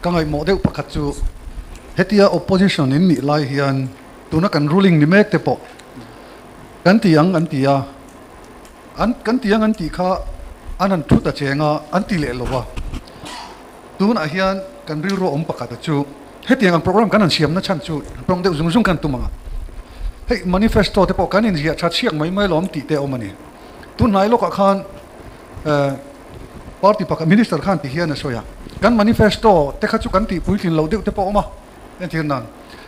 kangai mo deuh pakhat chu hetia opposition in ni lai hian tuna kan ruling ni mek te po kan tiang an tia an kan tiang an ti kha anan thu ta chenga an ti le lowa tuna hian kan ril ro om pakhat chu hetiang ang program kan an siam na chan chu prong deuh zung kan tumanga hei manifesto te po kan in zia chat siak mai lom ti te omani tun nai lok khan party pakhat minister khan ti hian a soya kan manifesto te kha chu kan ti puitlin lo deuh te po oma en thian nan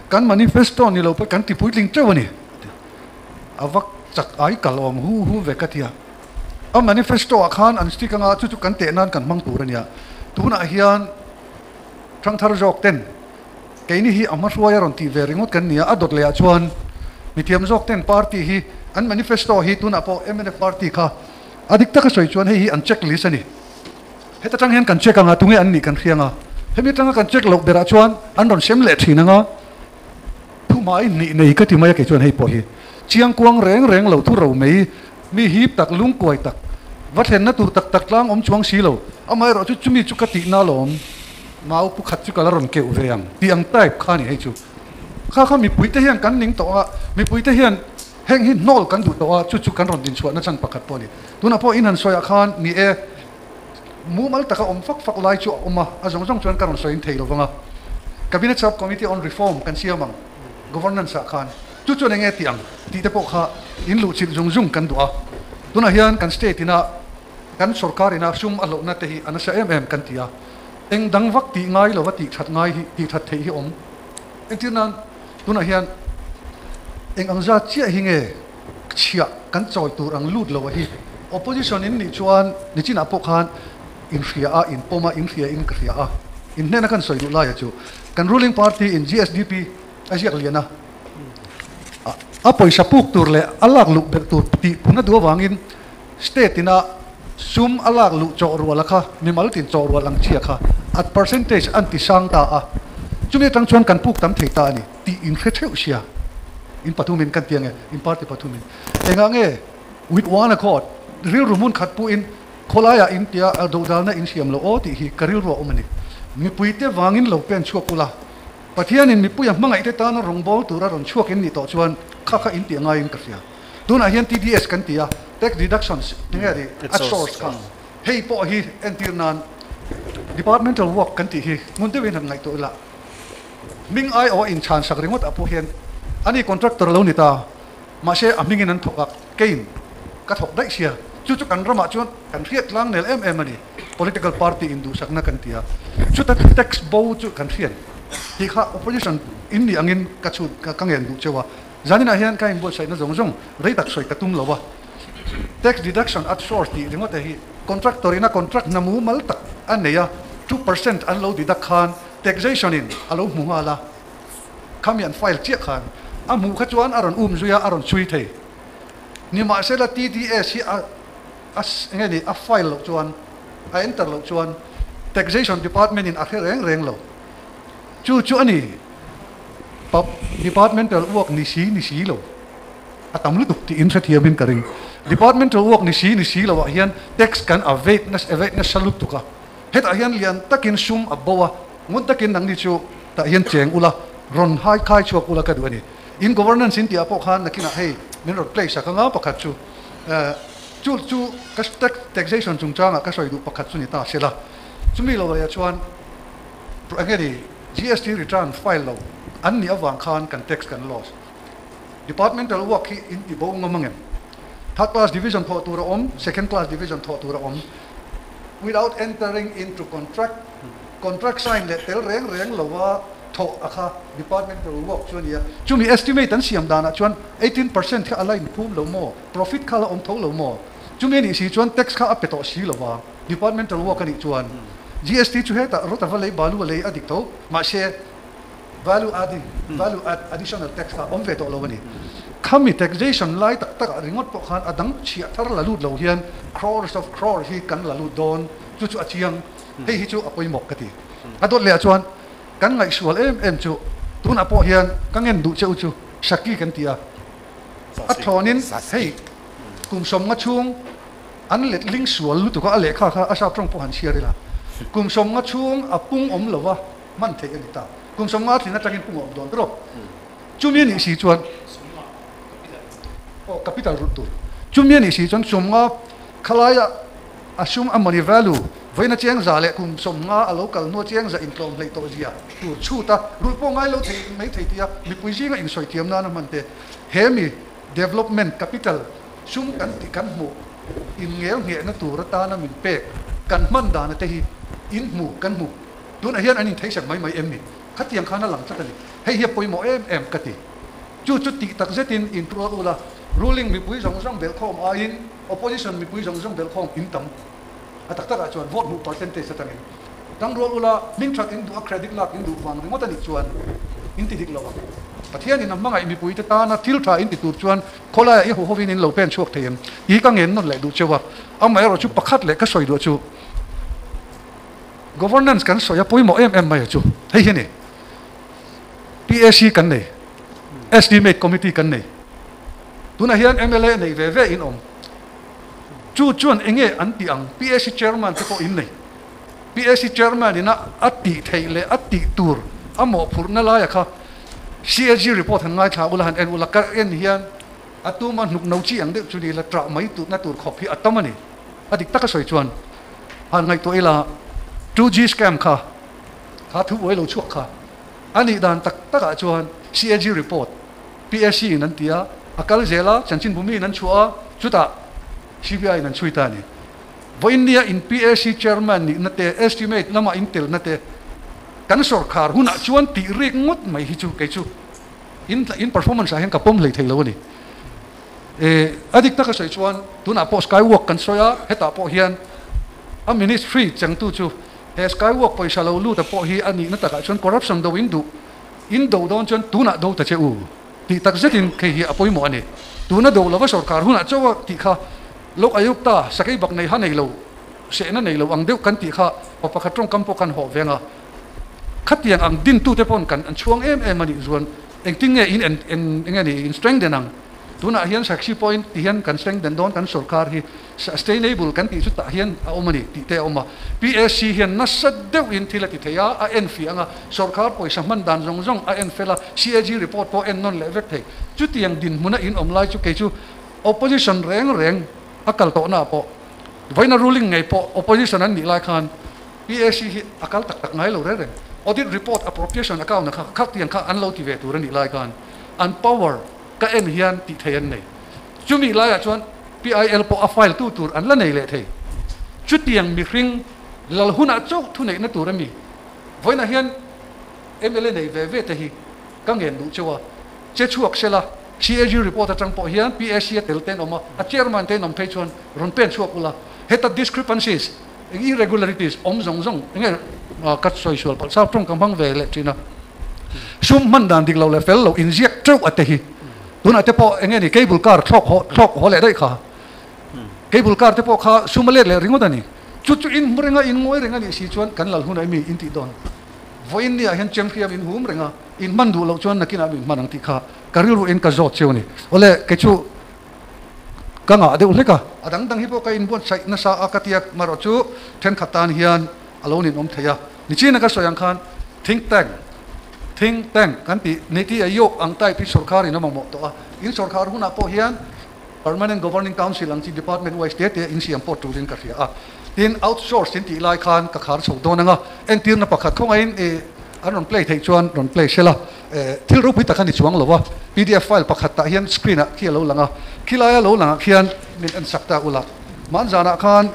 kan manifesto ni lo pa kan ti puitling chawani awak chak ai kalom hu vekatia a manifesto khan an stikanga chu kan te nan kan mang turania tuna hian thang thar jok ten keini hi amarwaya ron ti veringot kan nia adot le chuan mithiam jok ten party hi an manifesto hi tuna po MNF party kha adik taka soi chuan hi an checklist ani heta tang hian kan check anga tunge an ni kan khianga hemi tanga kan check lo bera chuan an ron sem le thinanga thu mai ni nei ka ti mai ke chuan hei po hi chiang kuang reng lo thu ro mei mi hip tak lung koi tak vathen na tur tak tlang om chuang si lo amai ro chu chumi chu ka ti na lom mau pu khat chu kala ron ke u veang ti ang type khani hei chu kha mi puite hian kan ning to a mi puite hian heng hi nol kan du to a chu kan ron din chuan na chan pakhat po ni tuna po in han soya khan ni e mu mal taka om fak lai chu oma azong chuan kan ron soin theilo wanga cabinet sub committee on reform kan siamang governance khan chu nge tiang ti te po kha in lu chil zung kan du a tuna hian kan state ina kan sarkar ina sum alo na te hi anasa kan tia eng dang vak ti ngai lo wati that ngai hi ti that thei hi om entinan tuna hian eng angza chia hinge chia kan choi tur ang lut lo hi opposition in ni chuan ni chin apok khan in ria a in poma in ria in kria a in nena kan soi la ya chu kan ruling party in GSDP asiak liana a poisa puk tur le alak lu ber tur ti puna do wangin state ina sum alak lu cho ruala kha mi maltin cho rualang chia kha at percentage anti sang ta a chumi tang chuan kan puk tam theita ani ti in khretheu sia in patumin kan tiang in party patumin enga nge with one accord real rumun khat pu in kholaya india dodalna in siam lo o ti hi karil ro omani mi puite wangin lo pen chukula pathian in mi puya mangai te ta na rongbol tura ron chuak in ni to chuan kha india ngai in kafia tuna hian TDS kan tia tax deductions ngari at source ka hei po hi entirnan departmental work kan ti hi ngunde win han ngai to la ming ai o in chan sak ringot apu hian ani contractor lo ni ta ma se aming in an thokak kein ka thok dai sia chu kan rama chuan kan riat lang nel ani political party in du sakna kan tia chu ta tax bo chu kan rian hi kha opposition in ni angin ka chu ka kangen du chewa zanina hian ka in bol sai na zong rei tak soi ka tum lowa tax deduction at source ti ringot hi contractor ina contract na mu mal tak aneya 2% an lo deduct khan taxation in alo muhala kamian file che khan amu kha chuan aron zuya aron chui thei ni ma se la TDS hi as ngani a file lo chuan a enter lo chuan taxation department in a reng lo chu ani pop departmental work ni si lo atam lu ti in thiamin karing departmental work ni si lo hian tax kan avait na salut tu ka het a hian lian takin sum abawa ngun takin nang ni chu ta hian cheng ula ron hai khai chuak ula ka duani in governance in tia po khan nakina hei min ro place ka nga pakhat chu chu ka taxation chung changa ka soi du pakhat chu ni ta sela chumi lo ya chuan angeri GST return file lo an ni awang khan kan tax kan loss departmental work hi in ti bo ngomangem third class division tho tura second class division tho tura without entering into contract sign le tel reng lowa tho akha departmental work chuan ya chumi estimate an siam dana chuan 18% kha align phum lo mo profit khala tho lo mo chumi ni si chuan tax kha apeto si lowa departmental work ani chuan GST chu heta rota valei balu lei adik to ma she value additional tax kha veto lo ni khami taxation lai tak ringot po khan adang chia thar la lut lo hian crores of crores hi kan la lut don chu achiang hei hi chu apoi mok kati adot le chuan kan ngai sual em chu tun apo hian kangen du cheu chu shaki kan tia athonin hei kum som nga chung an let ling sual lu tu ka ale kha asa prong po han siarila kum som nga chung apung om lowa man thei ani ta kum som nga thina tangin pungom don ro chumi ni si chuan o capital root tu chumi ni si chuan som nga khalaya assume amani value voina chiang za le kum som nga a local no chiang za in klom hlei to zia tu chu ta ru po ngai lo thei mai thei tia mi pui ji nga in soi tiam na na man te hemi development capital sum kan ti kan mu in ngel nge na tu ra ta na min pe kan man da na te hi in mu kan mu tun a hian anin thei sak mai mai em ni khatiang khana lang cha ni hei hi poi mo em ka ti chu chu ti tak zetin in tro ula ruling mi pui jong bel khom a in opposition mi pui jong bel khom in tam atak tak chuan vote mu percentage sa tangin tang ro ula ming thak in du credit lak in du wang ringot ani chuan in ti dik lo pathian in mangai mi pui ta na thil tha in ti tur chuan khola i ho hovin in lo pen chuak theim i ka ngen non le du chewa amai ro chu pakhat le ka soi du chu governance kan soya poi mo em mai chu hei hi ni PSC kan nei estimate committee kan nei tuna hian MLA nei ve in om chu chuan enge an ti ang PSC chairman te ko in nei PSC chairman ina ati theile ati tur amo phurna la ya kha CAG report han ngai tha ula han en ula ka en hian atuma nuk no chi ang de chu ni la tra mai tu na tur khopi atamani adik taka soi chuan han ngai to ila 2G scam kha thu oi lo chuak kha ani dan tak taka chuan CAG report PSC nan tia akal zela chanchin bumi nan chua chuta CBI nan chuita ni voinia in PSC chairman ni nate estimate lama intel nate kan sarkar huna chuan ti rik ngot mai hi chu ke chu in performance ahen ka pom lei thei lo ni adik taka soi chuan tuna po skywalk kan soya heta po hian a ministry chang tu chu he skywalk paisa lo lu ta po hi ani na taka chuan corruption do in do don chuan tuna do ta che u ti tak zetin ke hi apoi mo ani tuna do lawa sarkar huna chawa ti kha lok ayukta sakai bak nei ha nei lo se na nei lo ang deu kan ti kha papakhatrong kampo kan ho venga khatiang ang din tu te pon kan an chuang em ani zuan engting nge in engani in strength denang tuna hian saksi point ti hian kan strength den don kan sarkar hi sustainable kan ti chu ta hian a omani ti te oma PSC hian na sadeu in thila ti theya a en fi anga sarkar poisa man dan jong a en fela CAG report po en non levek thei chu tiang din muna in omlai chu ke chu opposition reng akal to na po voina ruling ngai po opposition an ni lai khan PSC hi akal tak ngai lo re audit report appropriation account na khak tiang kha an lo ti ve tur ni lai khan an power ka en hian ti thean nei chumi lai a chuan PIL po a file tu tur an la nei le thei chu tiang mi hring lal huna chok thu nei na tur mi voina hian MLA nei ve te hi ka ngen du chewa che chuak sela CAG report atang po hian PSC tel ten oma a chairman ten om pechon ron pen chuak ula heta discrepancies irregularities om zong nge kat soi sual pal sa trong kampang ve le china sum man dan dik lo le fel lo inject trou ate hi tuna te po nge ni cable car thok ho le dai kha cable car te po kha sumale le ringo dani chu in mrenga in ngoi renga ni si chuan kan lal hunai mi in ti don voin ni a hen champion in hum renga in man du lo chuan nakina mi manang ti kha kariru in ka zot chewni ole ke chu kanga de uleka adang dang hi po ka in bon sai na sa akatia maro chu then khatan hian alone in om theya ni china ka soyang khan think tank kan ti niti ayok ang tai pi sarkar in among mo to in sarkar huna po hian permanent governing council ang department wise state in siam po turin ka ria tin outsource tin ti lai khan ka khar so donanga en tir na pakhat khong in anon play thei chuan ron play sela thil ro pi takhan ni chuang lowa PDF file pakhat ta hian screen a khi lo langa khilaya lo langa khian min an sakta ula man jana khan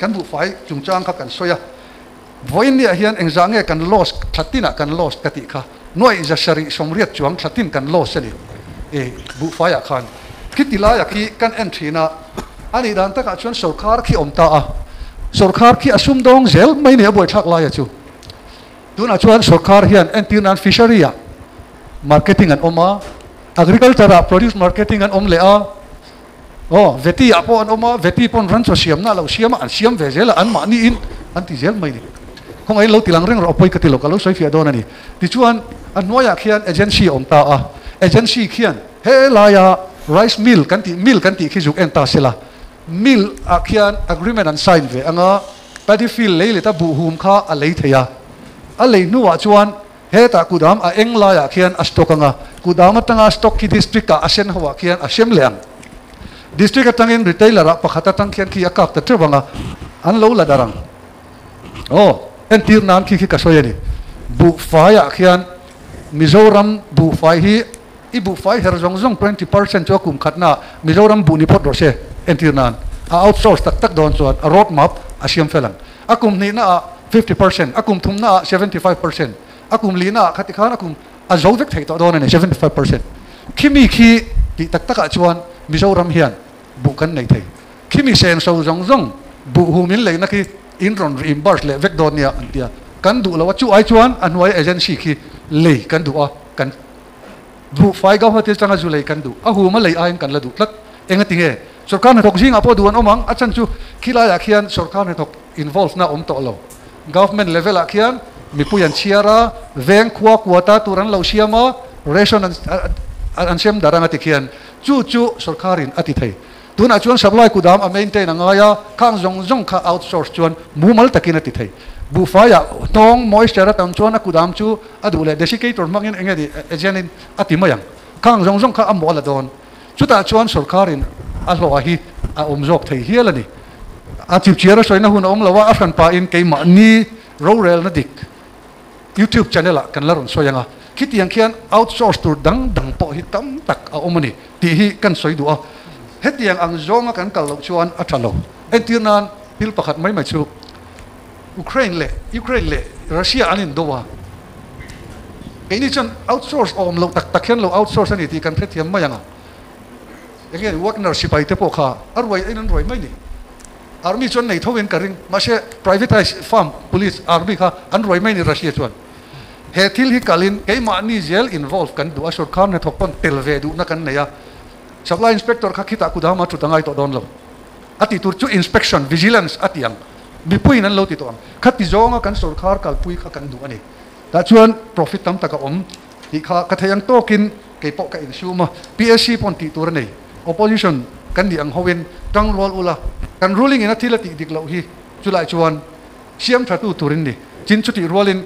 kan bu fai chungchang kha kan soya voin ni hian engzange kan loss thatina kan loss kati kha noi za sari somriat chuang thatin kan loss ani bu fai a khan kitilaya khi kan entrina ani dan ta ka chuan sarkar khi omta a sarkar khi asum dong zel mai ne boi thak la ya chu tuna chuan sarkar hian antinan fishery a marketing an oma agriculture a produce marketing an om le a veti a po an oma veti pon ran so siam na lo siam an siam ve zel an ma ni in anti zel mai ni khong ai lo tilang reng ro poi ka ti lo ka lo soi fia don ani ti chuan an noya khian agency om ta a agency khian he la ya rice mill kan ti khi juk en ta sela mill a khian agreement an sign ve anga paddy field le ta bu hum kha a lei theya a lei nuwa chuan he ta kudam a engla ya khian a stock anga kudam atanga stock ki district ka asen hawa khian a sem leang district atangin retailer a pakhata tang khian ki akap ta trewanga an lo la darang oh entir nan ki ka soyani bu fa ya khian Mizoram bu fai hi ibu fai her zong zong 20% cho kum khatna Mizoram bu ni pot ro se entir nan a outsource tak tak don chuan a road map a siam felang akum ni na 50% akum thum na 75% akum li na khati khan akum a zo vek thei to don ne 75% kimi khi ti tak tak a chuan Mizoram hian bu kan nei thei kimi sen so zong zong bu hu min le na ki in ron reimburse le vek don nia antia kan du lawa chu ai chuan anwai agency khi lei kan du a kan bu fai ga hotel changa zu lei kan du a hu ma lei a kan la du tlat enga tinge sarkar na thok jing apo duan omang achan chu khila ya khian sarkar na thok involve na om to lo government level a khian mi puyan chiara veng khwa kwata turan lo siama ration an sem daranga ti khian chu sarkarin ati thei tuna chuan supply kudam a maintain anga ya khang zong kha outsource chuan mumal takin ati thei bu faya tong moisture tam chuan a kudam chu adule desiccator mangin engedi egenin ati mayang khang zong kha amola don chuta chuan sarkarin a lo hi a omjok thei hialani a chip chiara soina hun ong lawa afran pa in keima ni rural na dik YouTube channel a kan laron soyanga khitiang khian outsource tur dang po hi tam tak a omani ti hi kan soidu a hetiang ang zonga kan kal lo chuan a thalo entirnan pil pakhat mai chu Ukraine le Russia anin dowa ini chan outsource om lo tak hian lo outsource ani ti kan phethiam mayanga engel Wagner sipai te po kha arwai inan roi mai ni army chon nei thowen karing mase privatize farm police army kha an roi mai ni Russia chuan he thil hi kalin keima ni jail involve kan du asor kham ne thokpon telve du na kan neya supply inspector kha khita kudama tu tangai to don lo ati tur chu inspection vigilance atiang mi pui nan lo ti to khati zonga kan sarkar kal pui kha kan du ani ta chuan profit tam taka om ti kha ka thayang tokin ke po ka insuma PSC pon ti tur nei opposition kan di ang howen tang rol ula kan ruling in a thila ti dik lo hi chulai chuan siam thatu turin ni chin chuti rolin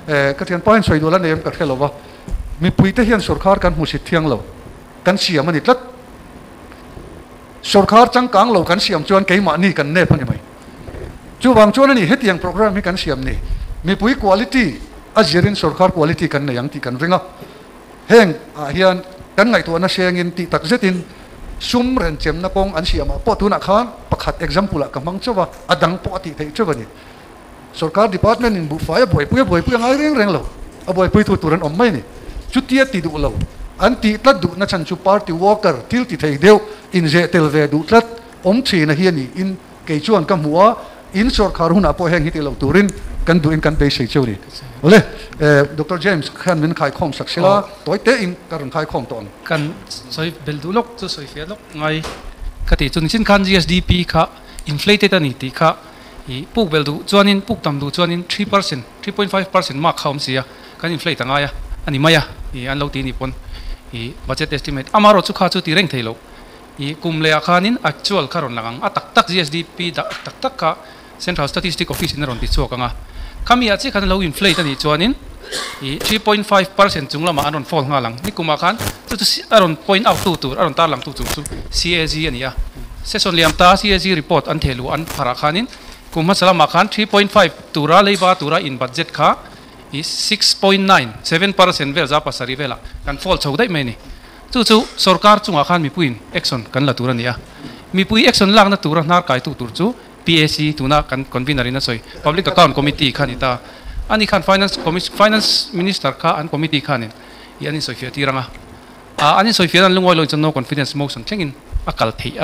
ka thian point soi dola nem ka khelowa mi pui te hian sarkar kan mu sit thiang lo kan siam ani tlat sarkar chang kang lo kan siam chuan keima ni kan ne phani mai chu wang chuan ani hetiang program hi kan siam ni mi pui quality a jirin sarkar quality kan ne yang ti kan ringa heng a hian kan ngai to na sengin ti tak zetin sum ren chem na kong an siam po tu na khan pakhat example ka mang chawa adang po ti thei chawani sarkar department in bu fai boy pui ngai reng lo a boy pui tu turan om mai ni chutia ti du lo an ti tlat du na chan chu party worker til ti thei deu in je tel ve du tlat om thi na hian ni in ke chuan ka muwa in sarkar huna po heng hi ti lo turin kan du in kan pe sei chawri ole Dr. James khan min khai khom saksila toite in karon khai khom ton kan soi beldu lok chu soi fe lok ngai khati chun sin khan GSDP kha inflated ani ti kha I puk beldu chuanin puk tam du chuanin 3% 3.5% ma khom sia kan inflate anga ya ani maya I an lo ti ni pon I budget estimate amaro chu kha chu ti reng theilo I kumle akhanin actual karon langang atak GSDP tak ka Central Statistic Office in ron ti chuak anga kami achi khan lo inflate ani chuanin I 3.5% chunglama aron fall nga lang ni kuma khan chu aron point out tu aron tar lang tu CAG ani ya session liam ta CAG report an thelu an phara khanin kuma salama khan 3.5 tura leiba tura in budget kha is 6.9 7% vel za pasari vela kan fall chodai mai ni chu sarkar chunga khan mi puin action kan la tura nia mi pui action lang na tura nar kai tu tur chu PAC tuna kan convener ina soi public account committee khan ita ani khan finance minister kha an committee khan I ani soi fia tiranga ani soi fia an lungoi lo no confidence motion thengin akal thei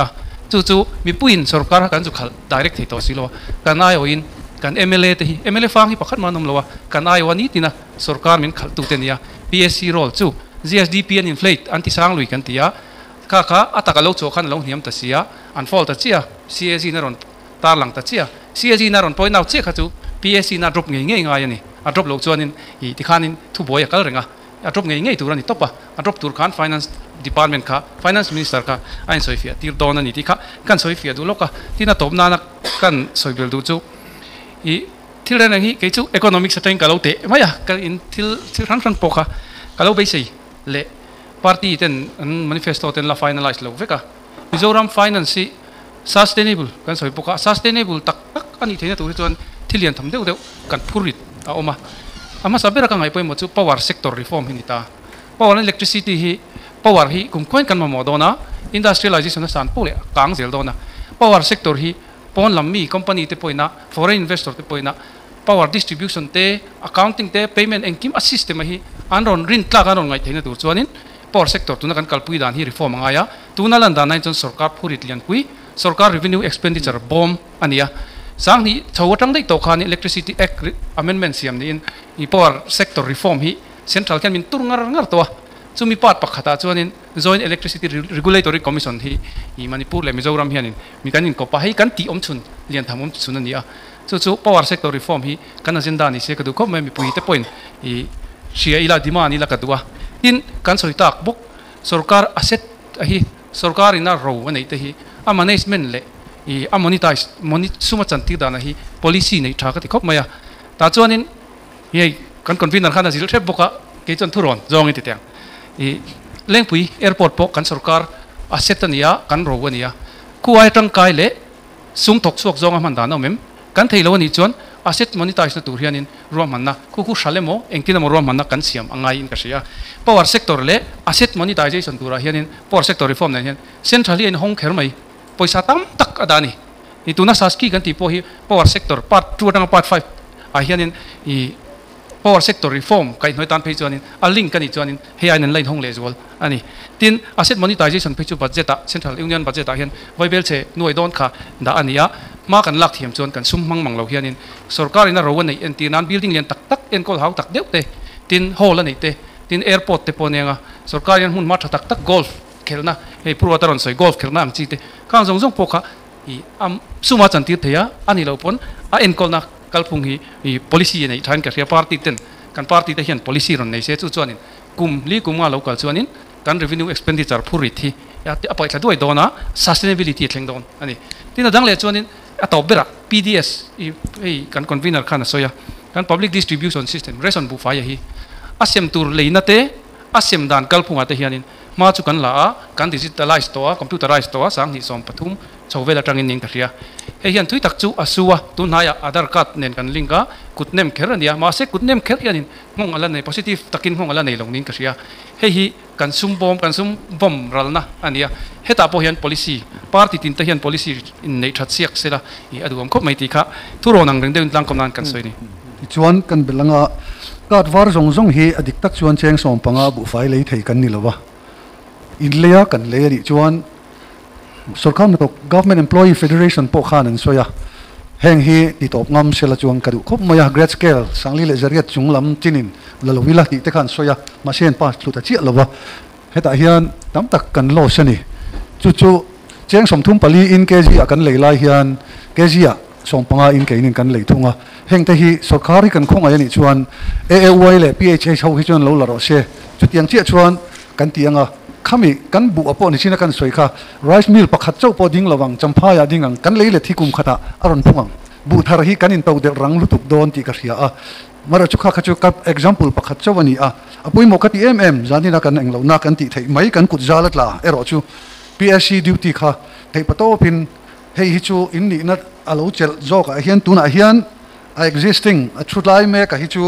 chu mi puin sarkar kan chu khal direct thei to silo kan ai oin kan MLA te hi MLA fang hi pakhat manom lowa kan ai wani tina sarkar min khal tu te nia PSC role chu GSDP an inflate anti sang lui kan tia ka ataka lo cho khan lo hiam ta sia an fall ta chia CAG na ron tar lang ta chia CAG na ron point out che kha chu PSC na drop ngai ani a drop lo chuanin I ti khanin thu boy kal renga a drop ngai turani topa a drop tur khan finance department kha finance minister kha ain soifia tir don ani ti kha kan soifia du loka tina top na kan soibel du chu I thil ren hi ke chu economic setting kalau te maya kal in thil ran poka kalau be sei le party ten manifesto ten la finalize lo veka Mizoram finance sustainable kan soi poka sustainable tak ani theina tu chuan thilian tham deuh deuh kan phurit a oma ama sabera ka ngai poi mo chu power sector reform hinita power electricity hi power hi kum coin kan mo dona industrialization na san pole kang zel dona power sector hi pon lammi company te poina foreign investor te poina power distribution te accounting te payment engkim a system hi anron rin tla karon ngai theina tur chuanin power sector tuna kan kalpui dan hi reform angaya tuna lan dan nai chon sarkar phurit lian kui sarkar revenue expenditure bomb ania sang ni chawatang dei to khan electricity act amendment siam ni in i power sector reform hi central kan min tur ngar to chumi pat pakhata chuanin joint electricity regulatory commission hi i manipur le mizoram hianin mi kanin ko pa hi kan ti om chun lian thamom chun ania chu power sector reform hi kan agenda ni se kadu khop mai mi pui te point i sia ila demand ila kadua in kan soi tak bok sarkar asset hi sarkar ina ro nei te hi a management le i a monetize suma chanti dana hi policy nei tha ka ti khop maya ta chuanin ye kan convener khana zil thep boka ke chon thuron zong ti teng i lengpui airport po kan sarkar asset ania kan ro ania kuai tang kai le sung thok suak zong man dana mem kan theilo ni chuan asset monetize na tur hianin ro manna ku shalemo engkina mo ro manna kan siam angai in ka sia power sector le asset monetization tura hianin power sector reform na hian centrally in hong kher mai poisa tam tak adani ituna saski kan tipo hi power sector part 2 tang part 5 a hianin I power sector reform kai noi tan phei chuanin a link kan I chuanin he ainen line hong le zol ani tin asset monetization phei chu budget a central union budget a hian voibel che noi don kha da ania ma kan lak thiam chuan kan sum mang lo hianin sarkar ina rowan nei enti nan building len tak tak en kol hau tak deuh te tin hall ani te tin airport te ponenga sarkar yan hun ma tha tak tak golf khelna he purwataron soi golf khelna ang chi te kang jong jong pokha I am suma chantir theya ani lo pon a en kol na kalphung hi policy nei than ka ria party ten kan party te hian policy ron nei se chu chuanin kum nga lo kal chuanin kan revenue expenditure phuri thi ya te apai thla duai dona sustainability thleng don ani tin adang le chuanin ato bera PDS I kan convener khana soya kan public distribution system reson bu fa ya hi asem tur leina te asem dan kalphunga te hianin ma chu kan la kan digitalize to computerized to sang hi som pathum chowela tangin ning ka ria he hian thui tak chu asuwa tun haya aadhar card nen kan linka kutnem kher ania ma se kutnem kher hianin ngong ala nei positive takin ngong ala nei long ning ka ria he hi kan sum bom ralna ania heta po hian policy party tin te hian policy in nei that siak sela I aduam khop mai ti kha turo nang reng deun tlang komnan kan soini chuan kan belanga kat war zong hi adik tak chuan cheng som panga bu fai lei thei kan ni lowa in leya kan le ri chuan sarkar na to government employee federation po khan an soya heng hi ti top ngam sela chuang kadu khop maya great scale sangli le zariat chunglam tinin lalwila ti te khan soya masen pa thluta chi lowa heta hian tam tak kan lo sani chu cheng som thum pali in kg akan leilai hian kg a som panga in keinin kan leithunga heng te hi sarkari kan khonga yani chuan AAY le PHH ho hi chuan lo la ro se chutiang chi chuan kan tianga khami kan bu apo ni china kan soikha rice mill pakhat chau po ding lawang champha ya dingang kan leile thikum khata aron phungang bu thar hi kanin to de rang lutuk don ti ka ria a mara chu kha khachu ka example pakhat chawani a apui mo kati zanina kan englo na kan ti thei mai kan kut zalat la ero chu PSC duty kha thei pato pin hei hi chu in ni na alo chel zoka hian tuna hian a existing a thutlai me ka hi chu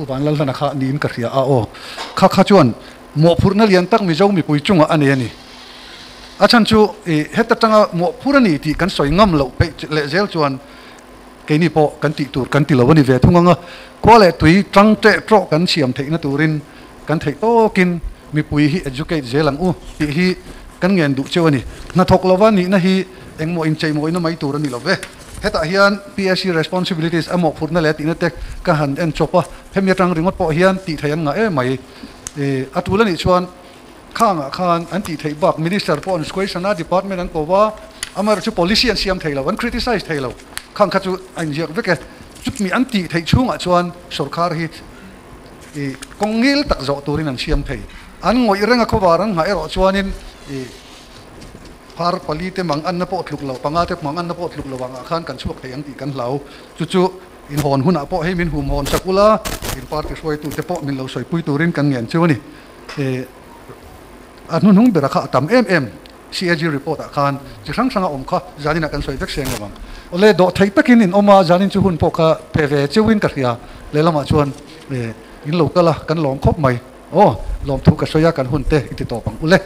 u ban lal na kha ni in ka ria a o kha chuan mo phurna lian tak mi zo mi pui chunga ani ani achan chu heta tanga mo phurani ti kan soi ngam lo pe le zel chuan ke ni po kan ti tur kan ti lo ni ve thunga ko le tui tang te tro kan siam theina turin kan thei to kin mi pui hi educate zelang u ti hi kan ngen du chewani na thok lowani na hi engmo in chei mo ina mai tur ani lo ve heta hian PSC responsibilities amo phurna le ti na tek ka han en chopa phemia tang ringot po hian ti thayan nga e mai atulani chuan khan anti thei bak minister po on squation department an kowa amar chu policy an siam thailo an criticize thailo khang kha chu an jek veke chut mi anti thei chunga chuan sarkar hi kongil tak zo turin an siam thei an ngoi renga khowarang ha ero chuanin phar pali te mang an na po thluk lo panga te mang an na po thluk lo wanga khan kan chuak thei ang ti kan hlau chu chu in hon huna po he min hum hon sakula in party soi tu te po min lo soi pui turin kan ngen chu ni anun hung bera kha tam CAG report khan chi sang sanga kha janina kan soi vek seng lawang ole do thei takin in oma janin chu hun po kha peve chewin ka ria lelama chuan in lo kala kan lom khop mai lom thu ka soya kan hun te iti to pang ule